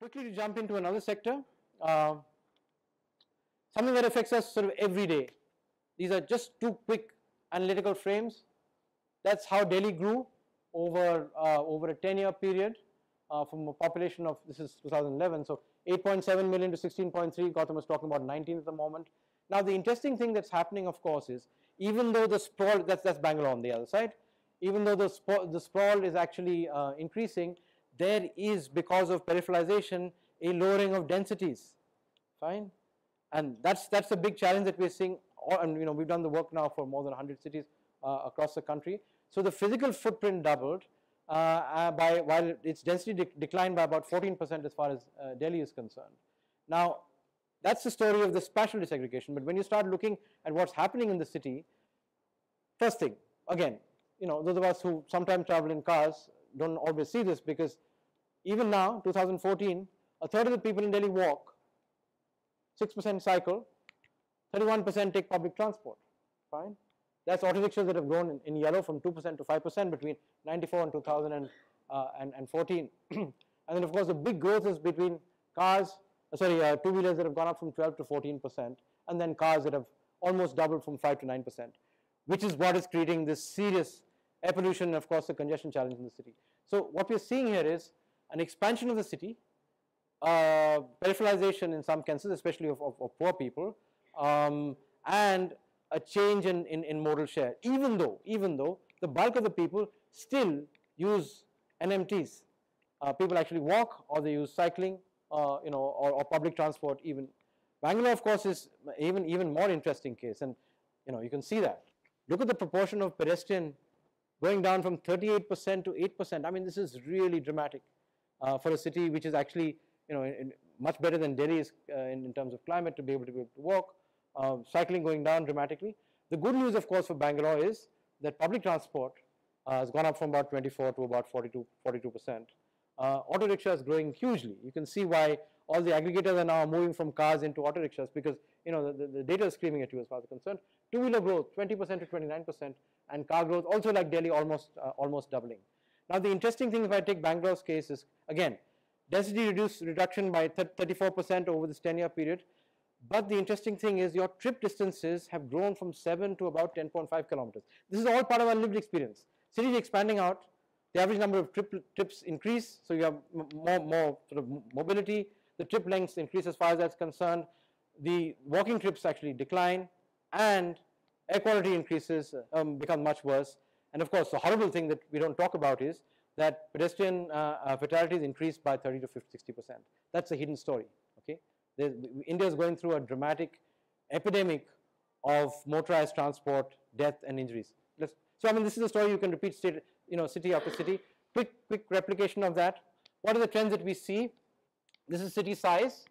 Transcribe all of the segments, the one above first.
Quickly to jump into another sector, something that affects us sort of every day. These are just two quick analytical frames. That's how Delhi grew over a 10-year period from a population of, this is 2011, so 8.7 million to 16.3. Gautam was talking about 19 at the moment. Now the interesting thing that's happening, of course, is even though the sprawl, that's Bangalore on the other side, even though the sprawl is actually increasing, there is, because of peripheralization, a lowering of densities. Fine, and that's a big challenge that we're seeing. And we've done the work now for more than 100 cities across the country. So the physical footprint doubled, while its density declined by about 14% as far as Delhi is concerned. Now, that's the story of the spatial desegregation. But when you start looking at what's happening in the city, first thing, again, those of us who sometimes travel in cars don't always see this, because even now, 2014, a third of the people in Delhi walk, 6% cycle, 31% take public transport. Fine. That's auto rickshaws that have grown in yellow from 2% to 5% between 94 and 2014. And then, of course, the big growth is between two-wheelers that have gone up from 12 to 14%, and then cars that have almost doubled from 5 to 9%, which is what is creating this serious air pollution and, of course, the congestion challenge in the city. So what we're seeing here is an expansion of the city, peripheralization in some cases, especially of poor people, and a change in modal share, even though the bulk of the people still use NMTs. People actually walk, or they use cycling, or public transport even. Bangalore, of course, is even more interesting case, and you can see that. Look at the proportion of pedestrian going down from 38% to 8%. I mean, this is really dramatic for a city which is actually much better than Delhi is in terms of climate to be able to walk. Cycling going down dramatically. The good news, of course, for Bangalore is that public transport has gone up from about 24 to about 42%. Auto rickshaws growing hugely. You can see why all the aggregators are now moving from cars into auto rickshaws, because the data is screaming at you as far as concerned. Two-wheeler growth 20% to 29%, and car growth also like Delhi almost doubling. Now the interesting thing, if I take Bangalore's case, is again density reduction by 34% over this 10-year period. But the interesting thing is your trip distances have grown from 7 to about 10.5 kilometers. This is all part of our lived experience. Cities expanding out, the average number of trips increase, so you have more sort of mobility. The trip lengths increase as far as that's concerned. The walking trips actually decline, and air quality increases, become much worse. And of course, the horrible thing that we don't talk about is that pedestrian fatalities increased by 30 to 60%. That's a hidden story. Okay. India is going through a dramatic epidemic of motorized transport, death and injuries. So I mean, this is a story you can repeat city after city. Quick replication of that. What are the trends that we see? This is city size,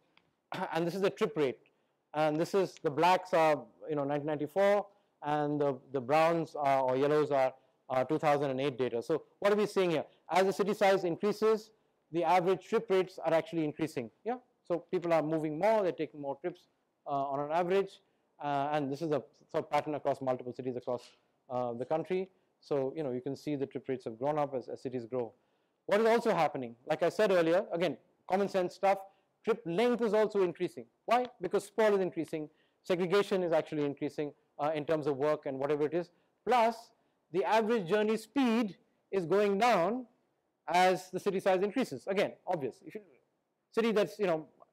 and this is the trip rate. And this is, the blacks are 1994, and the browns or yellows are 2008 data. So what are we seeing here? As the city size increases, the average trip rates are actually increasing. Yeah. So people are moving more, they're taking more trips on an average, and this is a sort of pattern across multiple cities across the country. So you can see the trip rates have grown up as cities grow. What is also happening, like I said earlier, again, common sense stuff, trip length is also increasing. Why? Because sprawl is increasing, segregation is actually increasing in terms of work and whatever it is, plus the average journey speed is going down as the city size increases. Again, obvious. If you city that's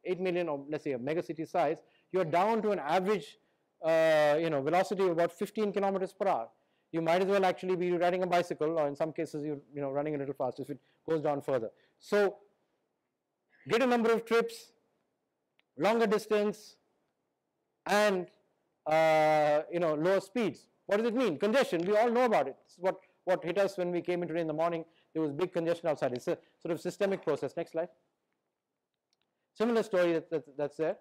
8 million, or let's say a mega city size, you're down to an average velocity of about 15 kilometers per hour. You might as well actually be riding a bicycle, or in some cases you're running a little faster if it goes down further. So greater number of trips, longer distance, and lower speeds. What does it mean? Congestion. We all know about it. It's what hit us when we came in today in the morning. There was big congestion outside. It's a sort of systemic process. Next slide. Similar story that's there.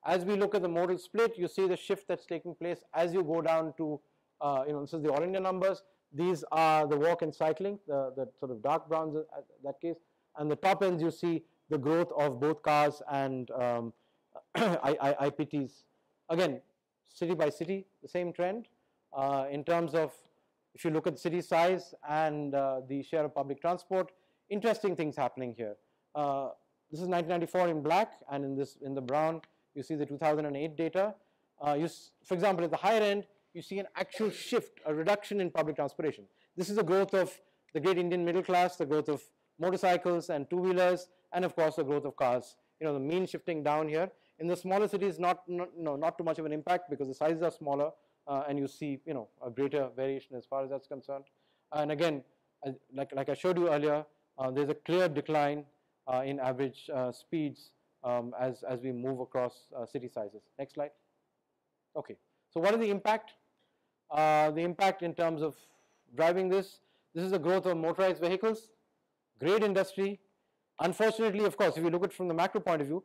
As we look at the modal split, you see the shift that's taking place as you go down to, this is the All India numbers. These are the walk and cycling, the sort of dark browns in that case. And the top ends, you see the growth of both cars and IPTs. Again, city by city, the same trend. In terms of, if you look at city size and the share of public transport, interesting things happening here. this is 1994 in black, and in the brown you see the 2008 data. For example, at the higher end, you see an actual shift, a reduction in public transportation. This is the growth of the great Indian middle class, the growth of motorcycles and two-wheelers, and of course the growth of cars. The mean shifting down here. In the smaller cities, not too much of an impact because the sizes are smaller, and you see a greater variation as far as that's concerned. And again, like I showed you earlier, there's a clear decline in average speeds as we move across city sizes. Next slide. Okay, so what is the impact? The impact in terms of driving this is the growth of motorized vehicles, great industry. Unfortunately, of course, if you look at it from the macro point of view,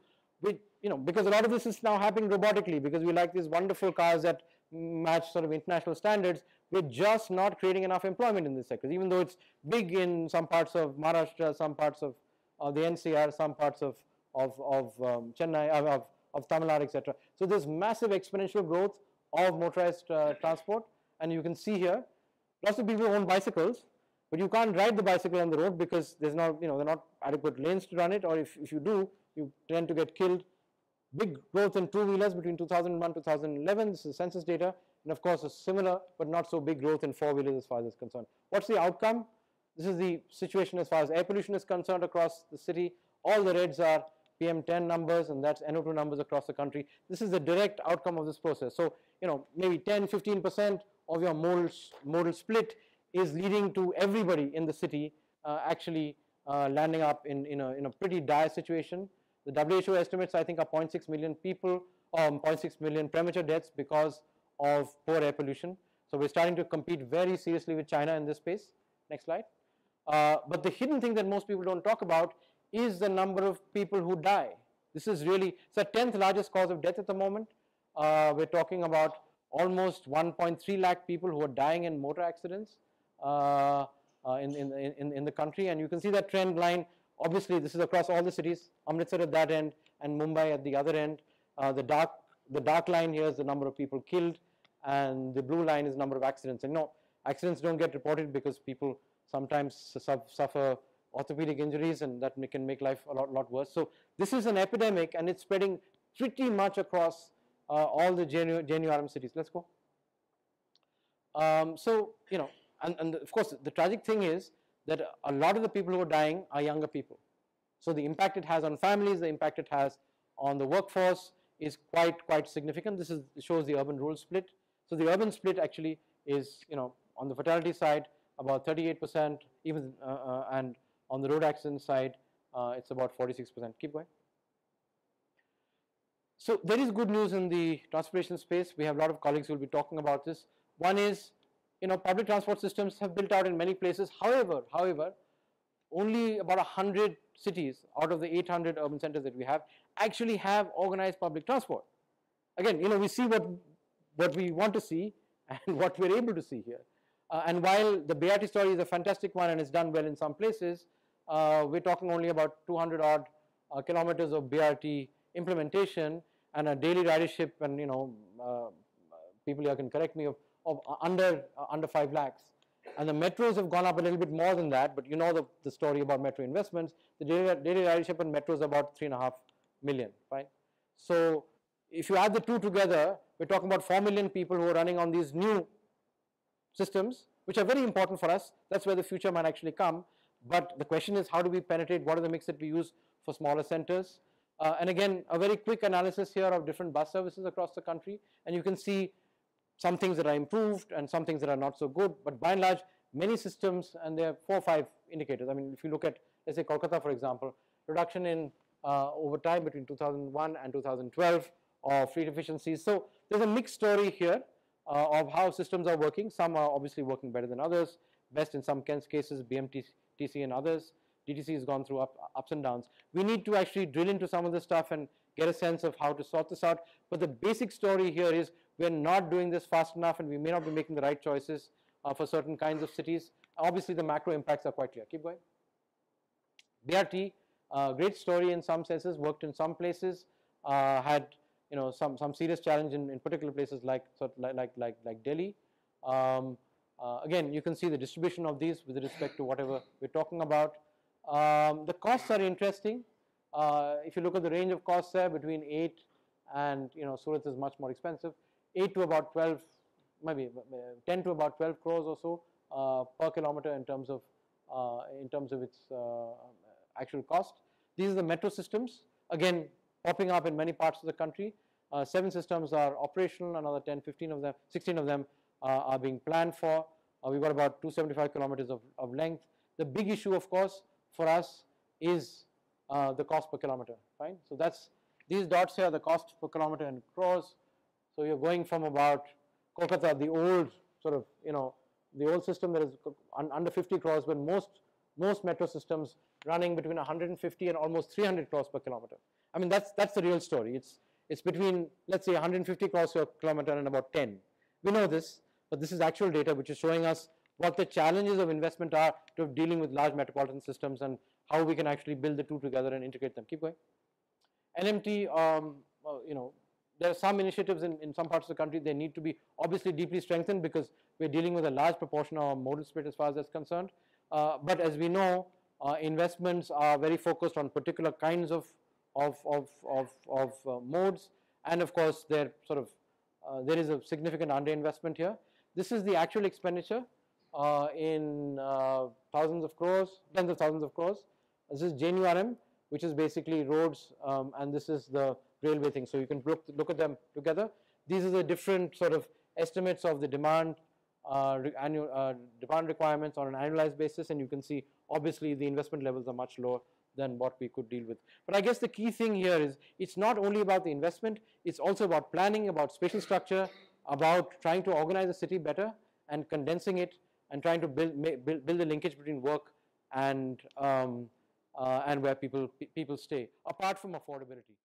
because a lot of this is now happening robotically, because we like these wonderful cars that match sort of international standards, we're just not creating enough employment in this sector, even though it's big in some parts of Maharashtra, some parts of the NCR, some parts of Chennai, of Tamil Nadu, etc. So there's massive exponential growth of motorized transport, and you can see here, lots of people own bicycles, but you can't ride the bicycle on the road because there's not, there are not adequate lanes to run it, or if you do, you tend to get killed. Big growth in two-wheelers between 2001 to 2011, this is census data, and of course a similar but not so big growth in four-wheelers as far as it's concerned. What's the outcome? This is the situation as far as air pollution is concerned across the city. All the reds are PM10 numbers, and that's NO2 numbers across the country. This is the direct outcome of this process. So, maybe 10-15% of your modal split is leading to everybody in the city actually landing up in a pretty dire situation. The WHO estimates, I think, are 0.6 million people, 0.6 million premature deaths because of poor air pollution. So we're starting to compete very seriously with China in this space. Next slide. But the hidden thing that most people don't talk about is the number of people who die. This is really, it's the 10th largest cause of death at the moment. We're talking about almost 1.3 lakh people who are dying in motor accidents in the country, and you can see that trend line. Obviously, this is across all the cities, Amritsar at that end and Mumbai at the other end. The dark line here is the number of people killed, and the blue line is the number of accidents. And accidents don't get reported because people sometimes suffer orthopedic injuries, and that can make life a lot worse. So this is an epidemic, and it's spreading pretty much across all the JNURM cities. Let's go. And of course, the tragic thing is that a lot of the people who are dying are younger people. So the impact it has on families, the impact it has on the workforce is quite significant. This shows the urban-rural split. So the urban split actually is, on the fatality side, about 38%, even, and on the road accident side, it's about 46%. Keep going. So there is good news in the transportation space. We have a lot of colleagues who will be talking about this. One is, public transport systems have built out in many places. However, only about 100 cities out of the 800 urban centers that we have actually have organized public transport. Again, we see what we want to see and what we're able to see here. And while the BRT story is a fantastic one and it's done well in some places, we're talking only about 200 odd kilometers of BRT implementation and a daily ridership, and people here can correct me, of under 5 lakhs. And the metros have gone up a little bit more than that, but the story about metro investments. The daily ridership on metros is about 3.5 million, fine. So if you add the two together, we're talking about 4 million people who are running on these new systems, which are very important for us. That's where the future might actually come. But the question is, how do we penetrate? What are the mix that we use for smaller centers? And again, a very quick analysis here of different bus services across the country, and you can see some things that are improved and some things that are not so good, but by and large, many systems, and there are 4 or 5 indicators. I mean, if you look at, let's say, Kolkata, for example, reduction in over time between 2001 and 2012 of fleet efficiencies. So there's a mixed story here of how systems are working. Some are obviously working better than others, best in some cases, BMTC and others. DTC has gone through ups and downs. We need to actually drill into some of this stuff and get a sense of how to sort this out. But the basic story here is we're not doing this fast enough, and we may not be making the right choices for certain kinds of cities. Obviously, the macro impacts are quite clear. Keep going. BRT, great story in some senses, worked in some places, had some serious challenge in particular places like Delhi. Again, you can see the distribution of these with respect to whatever we're talking about. The costs are interesting. If you look at the range of costs there, between 8 and, Surat is much more expensive, 8 to about 12, maybe 10 to about 12 crores or so per kilometer in terms of its actual cost. These are the metro systems, again popping up in many parts of the country. 7 systems are operational, another 10, 15 of them, 16 of them are being planned for. We've got about 275 kilometers of length. The big issue, of course, for us is the cost per kilometer, fine. So that's, these dots here are the cost per kilometer in crores. So you're going from about Kolkata, the old sort of, the old system that is under 50 crores, but most metro systems running between 150 and almost 300 crores per kilometer. I mean, that's the real story. It's between, let's say, 150 crores per kilometer and about 10. We know this, but this is actual data which is showing us what the challenges of investment are to dealing with large metropolitan systems and how we can actually build the two together and integrate them. Keep going. NMT, there are some initiatives in some parts of the country. They need to be obviously deeply strengthened because we're dealing with a large proportion of our modal split as far as that's concerned. But as we know, investments are very focused on particular kinds of modes, and of course there is a significant underinvestment here. This is the actual expenditure in thousands of crores, tens of thousands of crores. This is JNURM, which is basically roads, and this is the railway thing. So you can look at them together. These are the different sort of estimates of the demand demand requirements on an annualized basis, and you can see obviously the investment levels are much lower than what we could deal with. But I guess the key thing here is it's not only about the investment, it's also about planning, about spatial structure, about trying to organize the city better and condensing it and trying to build the linkage between work and where people stay, apart from affordability.